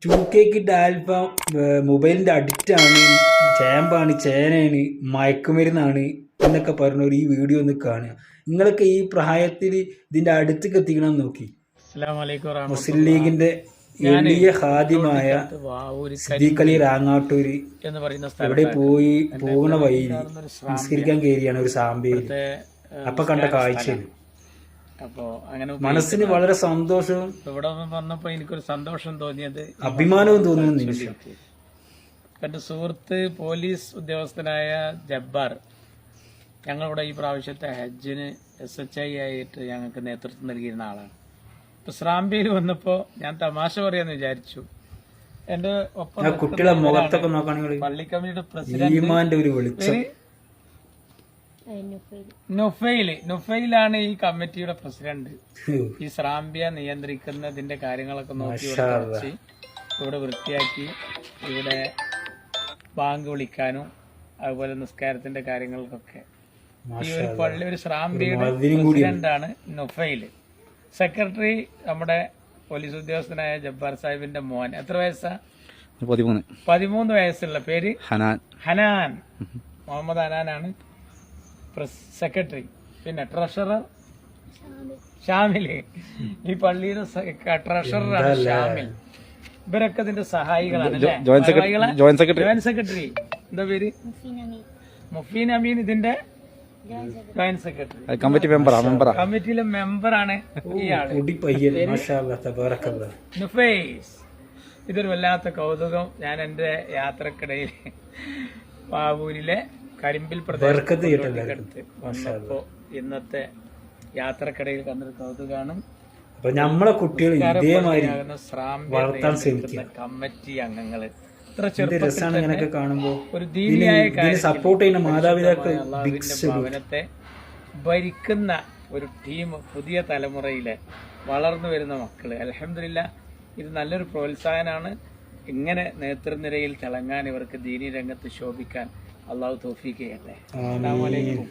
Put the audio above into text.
2K kid alpha മൊബൈലിൻ്റെ അഡിക്റ്റാണ്, ചേമ്പാണ്, ചേനയാണ്, മയക്കുമരുന്നാണ് എന്നൊക്കെ പറഞ്ഞൊരു ഈ വീഡിയോ ഒന്ന് കാണുക. നിങ്ങളൊക്കെ ഈ പ്രായത്തിൽ ഇതിൻ്റെ അടുത്തേക്ക് എത്തിക്കണം നോക്കി. മുസ്ലിം ലീഗിൻ്റെ എളിയ ഹാദ്യമായ സിദ്ദീഖ് അലി രാങ്ങാട്ടൂര് എവിടെ പോകുന്ന വഴിയിൽ നിസ്കരിക്കാൻ കയറിയാണ് ഒരു സാമ്പയിൽ. അപ്പൊ കണ്ട കാഴ്ചയാണ്. അപ്പോ അങ്ങനെ മനസ്സിന് വളരെ സന്തോഷവും ഇവിടെ വന്നപ്പോ എനിക്കൊരു സന്തോഷം തോന്നിയത്, അഭിമാനവും തോന്നുന്ന നിമിഷം. എന്റെ സുഹൃത്ത് പോലീസ് ഉദ്യോഗസ്ഥനായ ജബ്ബാർ ഞങ്ങളിവിടെ ഈ പ്രാവശ്യത്തെ ഹജ്ജിന് SHI ആയിട്ട് ഞങ്ങൾക്ക് നേതൃത്വം നൽകിയിരുന്ന ആളാണ്. ഇപ്പൊ സ്രാമ്പിയിൽ വന്നപ്പോ ഞാൻ തമാശ പറയാന്ന് വിചാരിച്ചു. എന്റെ ഒപ്പം കുട്ടികളെ മുഖത്തൊക്കെ നോക്കുകയാണെങ്കിൽ പള്ളി കമ്മിറ്റിയുടെ പ്രസിഡന്റ് നുഫൈലാണ് ഈ കമ്മിറ്റിയുടെ പ്രസിഡന്റ്. ഈ സ്രാമ്പ്യ നിയന്ത്രിക്കുന്നതിന്റെ കാര്യങ്ങളൊക്കെ നോക്കി ഇവിടെ വൃത്തിയാക്കി ഇവിടെ ബാങ്ക് വിളിക്കാനും അതുപോലെ നിസ്കാരത്തിന്റെ കാര്യങ്ങൾക്കൊക്കെ ഈ ഒരു പള്ളി ഒരു സ്രാമ്പ്യയുടെ പ്രസിഡന്റാണ് നുഫൈല്. സെക്രട്ടറി നമ്മുടെ പോലീസ് ഉദ്യോഗസ്ഥനായ ജബ്ബാർ സാഹിബിന്റെ മോൻ. എത്ര വയസ്സാ? 13 വയസ്സുള്ള പേര് ഹനാൻ, മുഹമ്മദ് ഹനാനാണ് സെക്രട്ടറി. പിന്നെ ട്രഷറർ ഷാമില്, ഈ പള്ളിയുടെ ട്രഷററാണ് ഷാമിൽ. ഇവരൊക്കെ ഇതിന്റെ സഹായികളാണ്. ജോയിന്റ് സെക്രട്ടറി എന്താ പേര്? മുഫീൻ അമീൻ ഇതിന്റെ ജോയിന്റ് സെക്രട്ടറി, കമ്മിറ്റിയിലെ മെമ്പറാണ് ഇയാള് നുഫൈസ്. ഇതൊരു വല്ലാത്ത കൗതുകം. ഞാൻ എന്റെ യാത്രക്കിടയിൽ പാവൂരിലെ കരിമ്പിൽ പ്രദേശത്ത് വന്നപ്പോ ഇന്നത്തെ യാത്രക്കിടയിൽ കണ്ടൊരു കൗതുകമാണ്. നമ്മളെ കുട്ടികൾ ഇതേമാതിരി വളർത്താൻ ശ്രമിക്കുക. കമ്മിറ്റി അംഗങ്ങള് രസമാണ് ഇങ്ങനെയൊക്കെ കാണുമ്പോൾ. ഒരു ദീനിയായ സപ്പോർട്ട് ചെയ്യുന്ന മാതാപിതാക്കൾ ഭവനത്തെ ഭരിക്കുന്ന ഒരു ടീം, പുതിയ തലമുറയിലെ വളർന്നു വരുന്ന മക്കള്. അൽഹംദുലില്ലാ, ഇത് നല്ലൊരു പ്രോത്സാഹനമാണ്. ഇങ്ങനെ നേതൃനിരയിൽ തിളങ്ങാൻ, ഇവർക്ക് ദീനി രംഗത്ത് ശോഭിക്കാൻ അള്ളാഹു തൗഫീഖ് ചെയ്യട്ടെ. അസ്സലാമു അലൈക്കും.